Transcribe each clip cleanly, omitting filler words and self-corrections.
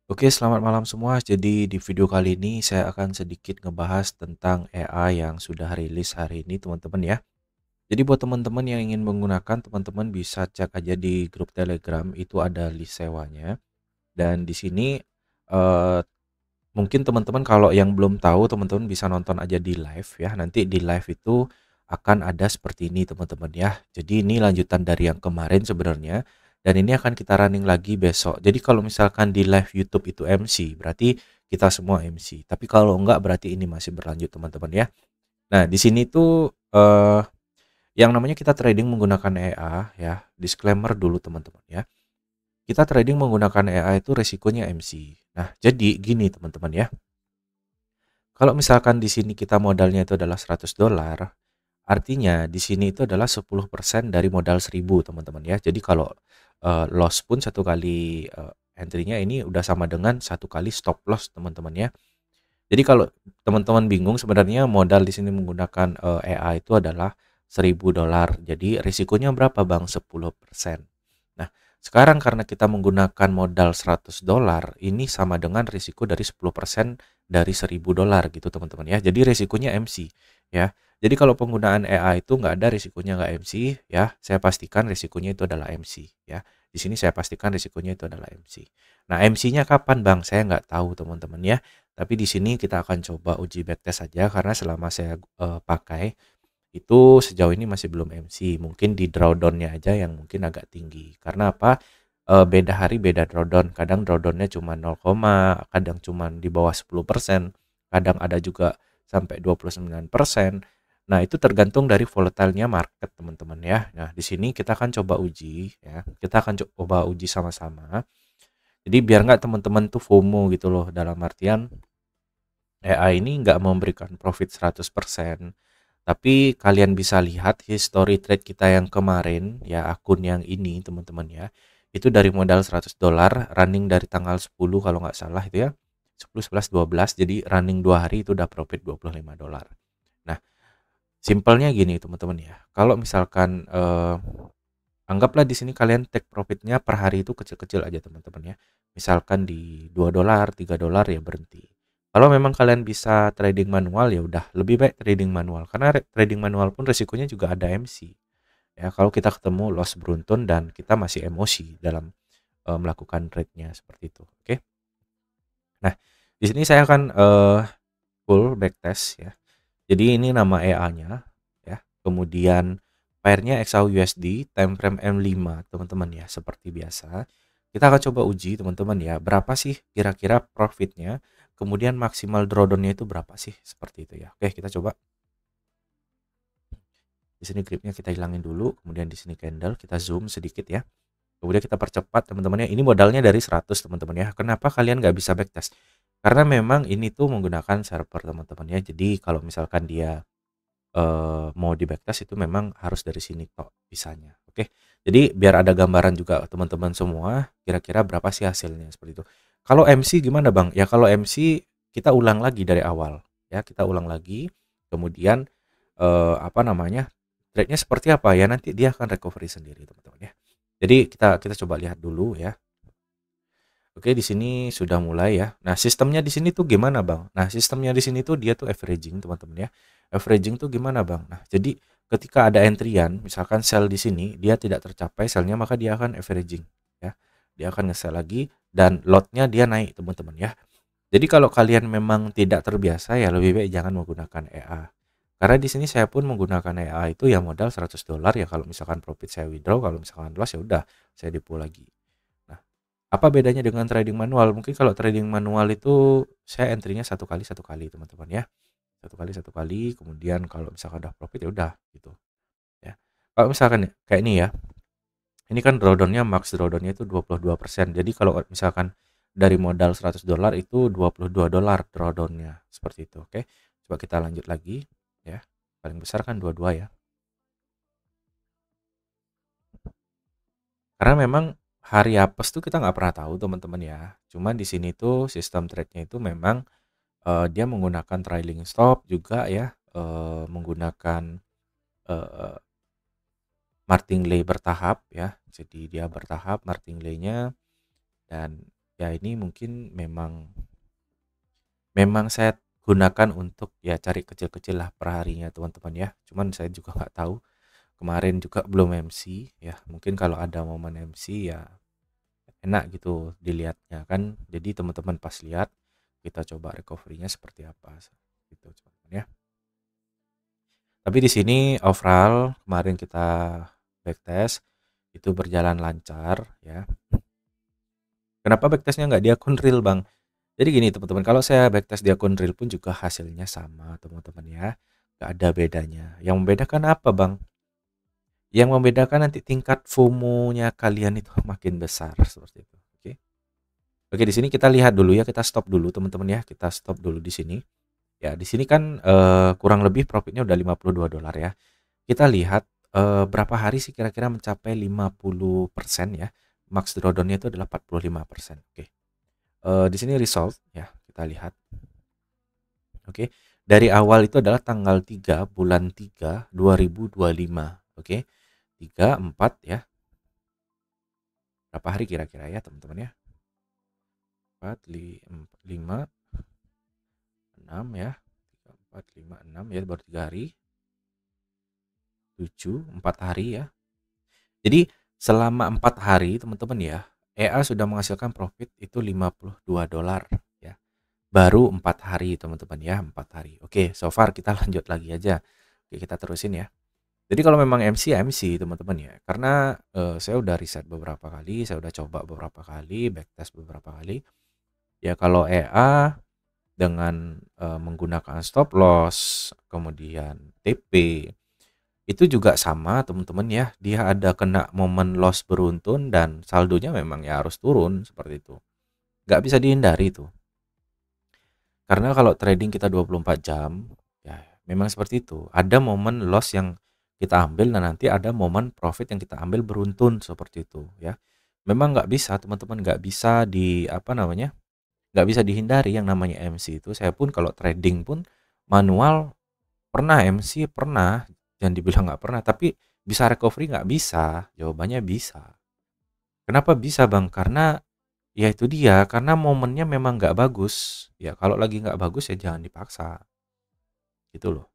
Oke, selamat malam semua. Jadi di video kali ini saya akan sedikit ngebahas tentang AI yang sudah rilis hari ini, teman-teman ya. Jadi buat teman-teman yang ingin menggunakan, teman-teman bisa cek aja di grup Telegram, itu ada list sewanya. Dan di sini eh, mungkin teman-teman kalau yang belum tahu, teman-teman bisa nonton aja di live ya. Nanti di live itu akan ada seperti ini, teman-teman ya. Jadi ini lanjutan dari yang kemarin sebenarnya. Dan ini akan kita running lagi besok. Jadi kalau misalkan di live YouTube itu MC, berarti kita semua MC. Tapi kalau enggak berarti ini masih berlanjut, teman-teman ya. Nah, di sini tuh yang namanya kita trading menggunakan AI ya. Disclaimer dulu, teman-teman ya. Kita trading menggunakan AI itu resikonya MC. Nah, jadi gini, teman-teman ya. Kalau misalkan di sini kita modalnya itu adalah $100, artinya di sini itu adalah 10% dari modal 1.000, teman-teman ya. Jadi kalau loss pun satu kali entry-nya ini udah sama dengan satu kali stop loss, teman-teman ya. Jadi kalau teman-teman bingung sebenarnya modal di sini menggunakan AI itu adalah $1.000. Jadi risikonya berapa, Bang? 10%. Nah, sekarang karena kita menggunakan modal $100, ini sama dengan risiko dari 10% dari $1.000 gitu, teman-teman ya. Jadi risikonya MC ya. Jadi kalau penggunaan AI itu nggak ada risikonya nggak MC ya. Saya pastikan risikonya itu adalah MC ya. Di sini saya pastikan risikonya itu adalah MC. Nah, MC-nya kapan, Bang? Saya nggak tahu, teman-teman ya. Tapi di sini kita akan coba uji backtest saja karena selama saya pakai itu sejauh ini masih belum MC. Mungkin di drawdown-nya aja yang mungkin agak tinggi. Karena apa? Beda hari beda drawdown. Kadang drawdown-nya cuma 0, kadang cuma di bawah 10%, kadang ada juga sampai 29%. Nah, itu tergantung dari volatile-nya market, teman-teman ya. Nah, di sini kita akan coba uji ya. Kita akan coba uji sama-sama. Jadi biar nggak teman-teman tuh FOMO gitu loh, dalam artian AI ini nggak memberikan profit 100%. Tapi kalian bisa lihat history trade kita yang kemarin ya, akun yang ini teman-teman ya. Itu dari modal $100 running dari tanggal 10 kalau nggak salah itu ya. 10, 11, 12. Jadi running 2 hari itu udah profit $25. Nah, simpelnya gini teman-teman ya. Kalau misalkan anggaplah di sini kalian take profitnya per hari itu kecil-kecil aja, teman-teman ya. Misalkan di $2, $3 ya berhenti. Kalau memang kalian bisa trading manual ya udah lebih baik trading manual karena trading manual pun resikonya juga ada MC. Ya, kalau kita ketemu loss beruntun dan kita masih emosi dalam melakukan trade-nya seperti itu. Oke. Nah, di sini saya akan full backtest ya. Jadi ini nama EA-nya ya. Kemudian pairnya XAUUSD, time frame M5, teman-teman ya, seperti biasa. Kita akan coba uji, teman-teman ya, berapa sih kira-kira profitnya, kemudian maksimal drawdown-nya itu berapa sih, seperti itu ya. Oke, kita coba. Di sini gripnya kita hilangin dulu, kemudian di sini candle kita zoom sedikit ya. Kemudian kita percepat, teman-teman ya. Ini modalnya dari 100, teman-teman ya. Kenapa kalian nggak bisa backtest? Karena memang ini tuh menggunakan server, teman-teman ya. Jadi kalau misalkan dia mau di backtest itu memang harus dari sini kok bisanya. Oke. Jadi biar ada gambaran juga teman-teman semua kira-kira berapa sih hasilnya seperti itu. Kalau MC gimana, Bang? Ya kalau MC kita ulang lagi dari awal ya, kita ulang lagi. Kemudian apa namanya? Trade-nya seperti apa ya, nanti dia akan recovery sendiri, teman-teman ya. Jadi kita coba lihat dulu ya. Oke, di sini sudah mulai ya. Nah, sistemnya di sini tuh gimana, Bang? Nah, sistemnya di sini tuh dia tuh averaging, teman-teman ya. Averaging tuh gimana, Bang? Nah, jadi ketika ada entryan, misalkan sell di sini, dia tidak tercapai sell-nya, maka dia akan averaging ya. Dia akan nge-sell lagi dan lot-nya dia naik, teman-teman ya. Jadi kalau kalian memang tidak terbiasa ya lebih baik jangan menggunakan EA. Karena di sini saya pun menggunakan EA itu ya modal $100 ya, kalau misalkan profit saya withdraw, kalau misalkan loss ya udah saya depo lagi. Nah, apa bedanya dengan trading manual? Mungkin kalau trading manual itu saya entry-nya satu kali teman-teman ya. Satu kali, kemudian kalau misalkan udah profit ya udah gitu ya. Kalau misalkan kayak ini ya. Ini kan drawdown-nya max drawdown-nya itu 22%. Jadi kalau misalkan dari modal $100 itu $22 drawdown-nya seperti itu. Oke. Coba kita lanjut lagi ya. Paling besar kan 22 ya. Karena memang hari apes tuh kita nggak pernah tahu, teman-teman ya. Cuman di sini tuh sistem trade-nya itu memang dia menggunakan trailing stop juga ya, menggunakan eh, martingale bertahap ya. Jadi dia bertahap martingale-nya dan ya ini mungkin memang saya gunakan untuk ya cari kecil-kecil lah per harinya teman-teman ya. Cuman saya juga nggak tahu, kemarin juga belum MC ya. Mungkin kalau ada momen MC ya enak gitu dilihatnya kan. Jadi teman-teman pas lihat kita coba recovery-nya seperti apa gitu teman-teman ya. Tapi di sini overall kemarin kita backtest itu berjalan lancar ya. Kenapa backtestnya nggak di akun real bang? Jadi gini teman-teman, kalau saya backtest di akun real pun juga hasilnya sama teman-teman ya. Nggak ada bedanya. Yang membedakan apa bang? Yang membedakan nanti tingkat FOMO-nya kalian itu makin besar seperti itu. Oke. Oke, di sini kita lihat dulu ya, kita stop dulu teman-teman ya. Kita stop dulu di sini. Ya, di sini kan kurang lebih profitnya udah 52 dolar ya. Kita lihat berapa hari sih kira-kira mencapai 50% ya. Max drawdown-nya itu adalah 45%. Oke. Di sini result ya, kita lihat. Oke. Dari awal itu adalah tanggal 3 bulan 3 2025. Oke. 3 4 ya. Berapa hari kira-kira ya, teman-teman ya? 4 5 6 ya. 3 4 5 6 ya, baru 3 hari. 7 4 hari ya. Jadi selama 4 hari teman-teman ya, EA sudah menghasilkan profit itu 52 dolar ya. Baru 4 hari teman-teman ya, 4 hari. Oke, so far kita lanjut lagi aja. Oke, kita terusin ya. Jadi kalau memang MC ya MC teman-teman ya. Karena saya udah riset beberapa kali, saya udah coba beberapa kali, backtest beberapa kali. Ya kalau EA dengan menggunakan stop loss, kemudian TP, itu juga sama teman-teman ya. Dia ada kena momen loss beruntun dan saldonya memang ya harus turun seperti itu. Nggak bisa dihindari itu. Karena kalau trading kita 24 jam, ya memang seperti itu. Ada momen loss yang kita ambil dan nanti ada momen profit yang kita ambil beruntun seperti itu ya. Memang nggak bisa teman-teman, nggak bisa apa namanya, nggak bisa dihindari yang namanya MC itu. Saya pun kalau trading pun manual pernah, MC pernah, jangan dibilang nggak pernah, tapi bisa recovery nggak bisa? Jawabannya bisa. Kenapa bisa bang? Karena ya itu dia, karena momennya memang nggak bagus. Ya kalau lagi nggak bagus ya jangan dipaksa. Gitu loh.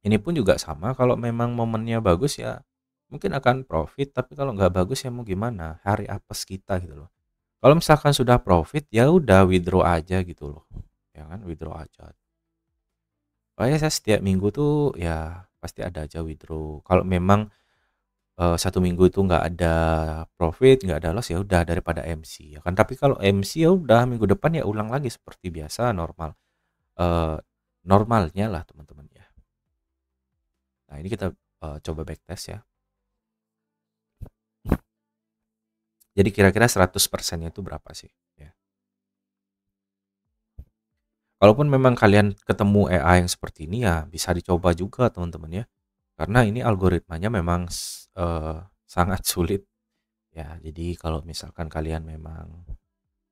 Ini pun juga sama, kalau memang momennya bagus ya mungkin akan profit, tapi kalau nggak bagus ya mau gimana? Hari apes kita gitu loh. Kalau misalkan sudah profit ya udah withdraw aja gitu loh. Ya kan, withdraw aja. Pokoknya saya setiap minggu tuh ya pasti ada aja withdraw. Kalau memang 1 minggu itu nggak ada profit, nggak ada loss, ya udah daripada MC ya kan. Tapi kalau MC ya udah minggu depan ya ulang lagi seperti biasa normal, eee, normalnya lah teman-teman ya. Nah ini kita coba backtest ya. Jadi kira-kira 100%-nya itu berapa sih ya. Kalaupun memang kalian ketemu AI yang seperti ini ya bisa dicoba juga teman-teman ya. Karena ini algoritmanya memang sangat sulit ya. Jadi kalau misalkan kalian memang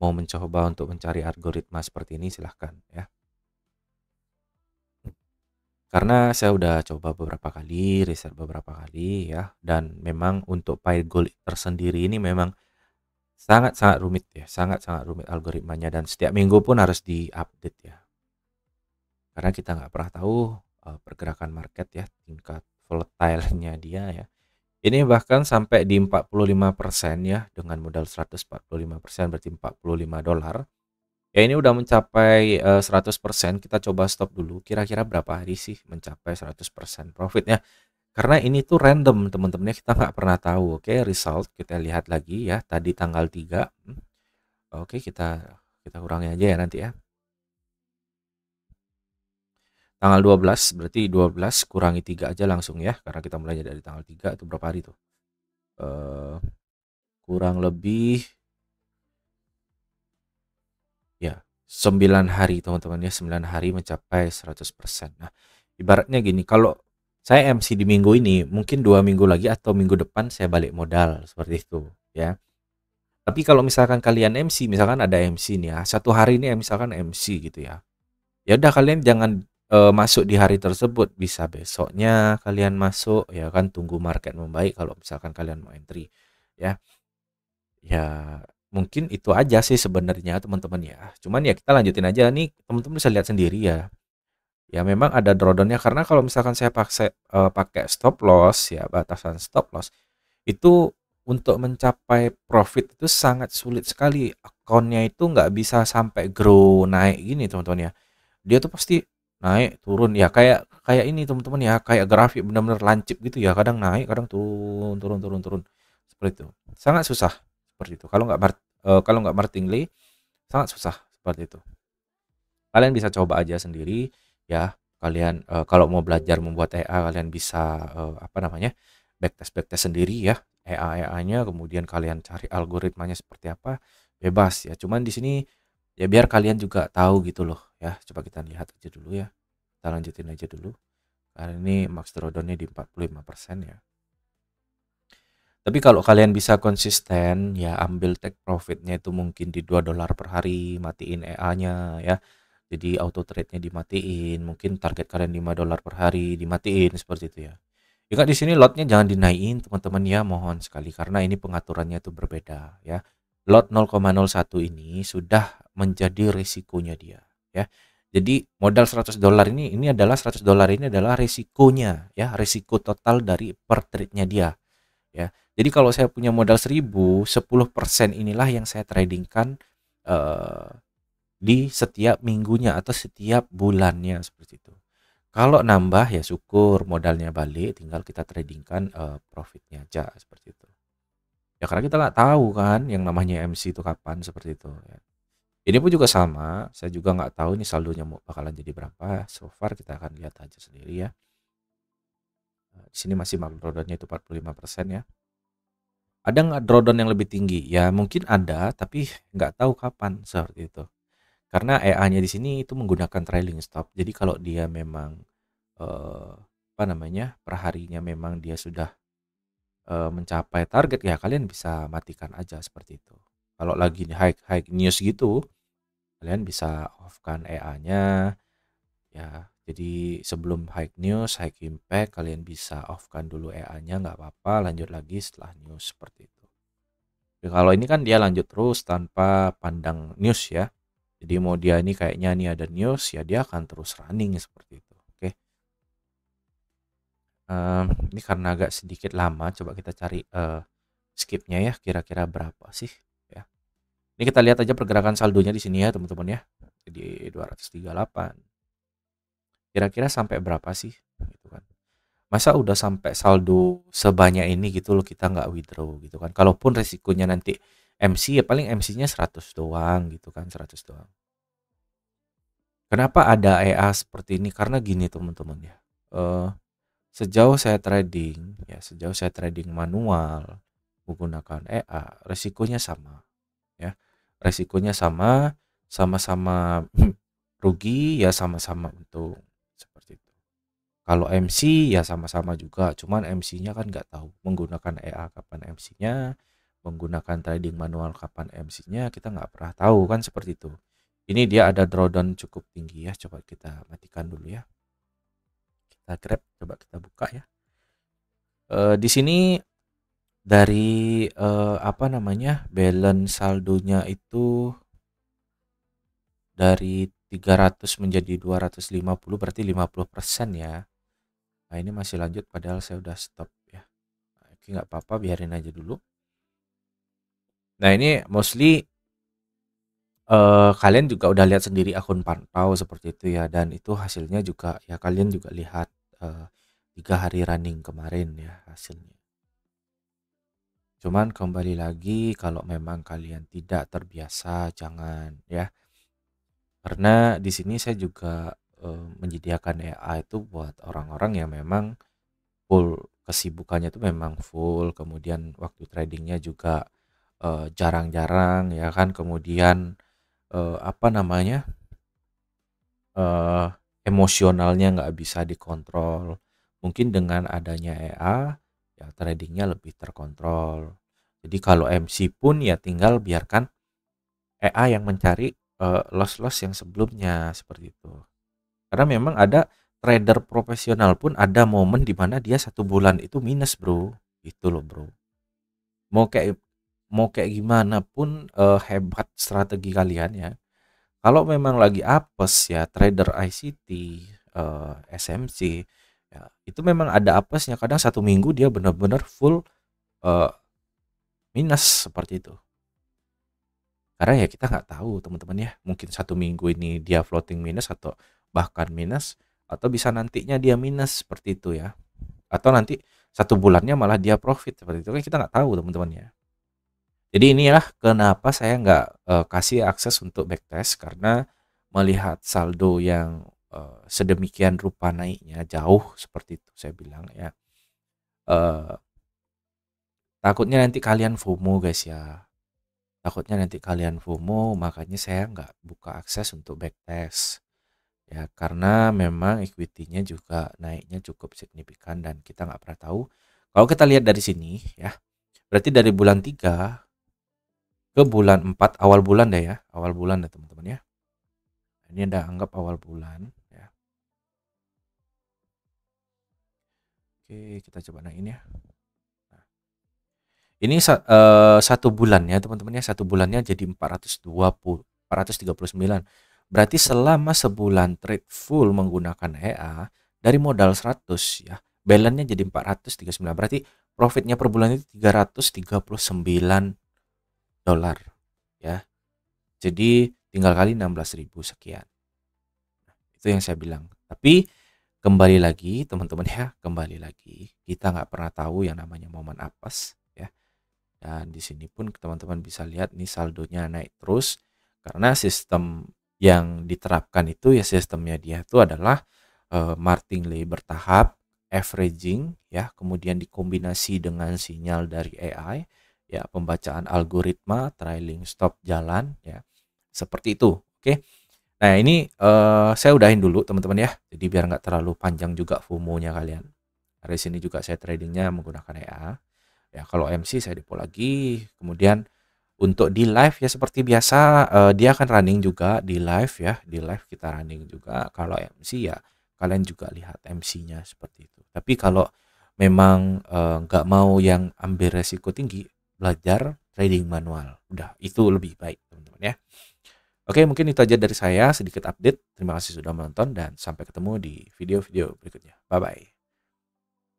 mau mencoba untuk mencari algoritma seperti ini silahkan ya. Karena saya udah coba beberapa kali, riset beberapa kali ya, dan memang untuk PyGold tersendiri ini memang sangat-sangat rumit ya, sangat-sangat rumit algoritmanya dan setiap minggu pun harus diupdate ya. Karena kita nggak pernah tahu pergerakan market ya, tingkat volatile-nya dia ya. Ini bahkan sampai di 45% ya, dengan modal 145% berarti 45 dolar. Ya ini udah mencapai 100%, kita coba stop dulu. Kira-kira berapa hari sih mencapai 100% profitnya? Karena ini tuh random teman-teman ya, kita nggak pernah tahu. Oke, result kita lihat lagi ya. Tadi tanggal 3. Oke, kita kurangi aja ya nanti ya. Tanggal 12 berarti 12 kurangi 3 aja langsung ya. Karena kita mulainya dari tanggal 3 itu berapa hari tuh? Kurang lebih ya 9 hari teman-teman ya, 9 hari mencapai 100%. Nah, ibaratnya gini, kalau saya MC di minggu ini, mungkin 2 minggu lagi atau minggu depan saya balik modal seperti itu ya. Tapi kalau misalkan kalian MC, misalkan ada MC nih ya, 1 hari ini misalkan MC gitu ya. Ya udah kalian jangan masuk di hari tersebut, bisa besoknya kalian masuk ya kan, tunggu market membaik kalau misalkan kalian mau entry ya. Ya mungkin itu aja sih sebenarnya teman-teman ya. Cuman ya kita lanjutin aja nih, teman-teman bisa lihat sendiri ya. Ya memang ada drawdown-nya karena kalau misalkan saya pakai stop loss ya, batasan stop loss itu untuk mencapai profit itu sangat sulit sekali. Akunnya itu nggak bisa sampai grow naik gini teman-teman ya. Dia tuh pasti naik turun ya, kayak kayak ini teman-teman ya, kayak grafik benar-benar lancip gitu ya, kadang naik kadang turun turun turun turun seperti itu. Sangat susah seperti itu kalau kalau nggak martingale, sangat susah seperti itu. Kalian bisa coba aja sendiri ya. Kalian kalau mau belajar membuat EA, kalian bisa apa namanya, backtest sendiri ya, EA-nya, kemudian kalian cari algoritmanya seperti apa, bebas ya. Cuman di sini ya biar kalian juga tahu gitu loh ya. Coba kita lihat aja dulu ya. Kita lanjutin aja dulu. Karena ini max drawdown-nya di 45% ya. Tapi kalau kalian bisa konsisten ya, ambil take profitnya itu mungkin di $2 per hari, matiin EA-nya ya. Jadi auto trade-nya dimatiin, mungkin target kalian $5 per hari dimatiin seperti itu ya. Juga di sini lotnya jangan dinaikin teman-teman ya, mohon sekali karena ini pengaturannya itu berbeda ya. Lot 0,01 ini sudah menjadi risikonya dia ya. Jadi modal $100 ini adalah $100 ini adalah risikonya ya, risiko total dari per trade-nya dia ya. Jadi kalau saya punya modal 1000, 10% inilah yang saya tradingkan eh, di setiap minggunya atau setiap bulannya seperti itu. Kalau nambah ya syukur modalnya balik, tinggal kita tradingkan profitnya aja seperti itu. Ya karena kita nggak tahu kan yang namanya MC itu kapan seperti itu. Ya. Ini pun juga sama, saya juga nggak tahu ini saldonya mau bakalan jadi berapa. So far kita akan lihat aja sendiri ya. Di sini masih makrodonnya itu 45% ya. Ada nggak drawdown yang lebih tinggi? Ya mungkin ada, tapi nggak tahu kapan seperti itu. Karena EA-nya di sini itu menggunakan trailing stop. Jadi kalau dia memang apa namanya, perharinya memang dia sudah mencapai target ya kalian bisa matikan aja seperti itu. Kalau lagi high high news gitu, kalian bisa off kan EA-nya ya. Jadi sebelum high news, high impact kalian bisa off kan dulu EA-nya, nggak apa-apa, lanjut lagi setelah news seperti itu. Ya, kalau ini kan dia lanjut terus tanpa pandang news ya. Jadi mau dia ini kayaknya nih ada news ya dia akan terus running seperti itu. Oke. Ini karena agak sedikit lama, coba kita cari skipnya ya, kira-kira berapa sih ya. Ini kita lihat aja pergerakan saldonya di sini ya teman-teman ya. Jadi 238. Kira-kira sampai berapa sih gitu kan. Masa udah sampai saldo sebanyak ini gitu loh kita nggak withdraw gitu kan. Kalaupun resikonya nanti MC ya paling MC-nya 100 doang gitu kan, 100 doang. Kenapa ada EA seperti ini? Karena gini teman-teman ya. Eh, sejauh saya trading ya, sejauh saya trading manual menggunakan EA, resikonya sama ya. Resikonya sama, sama-sama rugi ya sama-sama untung seperti itu. Kalau MC ya sama-sama juga, cuman MC-nya kan nggak tahu menggunakan EA kapan MC-nya, menggunakan trading manual kapan MC-nya, kita nggak pernah tahu kan seperti itu. Ini dia ada drawdown cukup tinggi ya, coba kita matikan dulu ya. Kita grab, coba kita buka ya. Di sini dari apa namanya, balance saldonya itu dari 300 menjadi 250 berarti 50% ya. Nah ini masih lanjut padahal saya udah stop ya. Oke nggak apa-apa biarin aja dulu. Nah ini mostly kalian juga udah lihat sendiri akun pantau seperti itu ya, dan itu hasilnya juga ya kalian juga lihat 3 hari running kemarin ya hasilnya. Cuman kembali lagi kalau memang kalian tidak terbiasa jangan ya. Karena di sini saya juga menyediakan EA itu buat orang-orang yang memang full kesibukannya itu memang full, kemudian waktu tradingnya juga jarang-jarang ya kan, kemudian apa namanya, emosionalnya nggak bisa dikontrol. Mungkin dengan adanya EA ya tradingnya lebih terkontrol. Jadi kalau MC pun ya tinggal biarkan EA yang mencari loss-loss yang sebelumnya seperti itu. Karena memang ada trader profesional pun ada momen di mana dia 1 bulan itu minus bro, gitu loh bro. Mau kayak mau kayak gimana pun hebat strategi kalian ya, kalau memang lagi apes ya trader ICT, SMC, ya itu memang ada apesnya. Kadang 1 minggu dia benar-benar full eee, minus seperti itu. Karena ya kita nggak tahu teman-teman ya, mungkin 1 minggu ini dia floating minus atau bahkan minus, atau bisa nantinya dia minus seperti itu ya. Atau nanti 1 bulannya malah dia profit seperti itu, kan kita nggak tahu teman-teman ya. Jadi inilah kenapa saya nggak kasih akses untuk backtest, karena melihat saldo yang sedemikian rupa naiknya jauh seperti itu saya bilang ya. Eh, Takutnya nanti kalian FOMO guys ya. Takutnya nanti kalian FOMO, makanya saya nggak buka akses untuk backtest. Ya, karena memang equity-nya juga naiknya cukup signifikan dan kita nggak pernah tahu. Kalau kita lihat dari sini ya, berarti dari bulan 3 ke bulan 4, awal bulan deh ya, awal bulan ya teman-teman ya. Ini ada anggap awal bulan ya. Oke, kita coba naikin ya. Nah, ini 1 bulan ya teman-teman ya, 1 bulannya jadi 439. Berarti selama sebulan trade full menggunakan EA dari modal 100 ya, balance-nya jadi 439. Berarti profitnya per bulan itu 339 dolar ya. Jadi tinggal kali 16.000 sekian. Itu yang saya bilang. Tapi kembali lagi teman-teman ya, kembali lagi kita nggak pernah tahu yang namanya momen apes ya. Dan di sini pun teman-teman bisa lihat nih saldonya naik terus karena sistem yang diterapkan itu ya, sistemnya dia itu adalah martingale bertahap, averaging ya, kemudian dikombinasi dengan sinyal dari AI ya, pembacaan algoritma, trailing stop jalan ya. Seperti itu. Oke. Nah, ini saya udahin dulu teman-teman ya. Jadi biar nggak terlalu panjang juga FOMO-nya kalian. Dari sini juga saya tradingnya menggunakan EA. Ya, kalau MC saya depo lagi. Kemudian untuk di live ya seperti biasa, dia akan running juga di live ya. Di live kita running juga. Kalau MC ya kalian juga lihat MC-nya seperti itu. Tapi kalau memang nggak mau yang ambil resiko tinggi, belajar trading manual. Udah, itu lebih baik teman-teman ya. Oke, mungkin itu aja dari saya, sedikit update. Terima kasih sudah menonton dan sampai ketemu di video-video berikutnya. Bye-bye.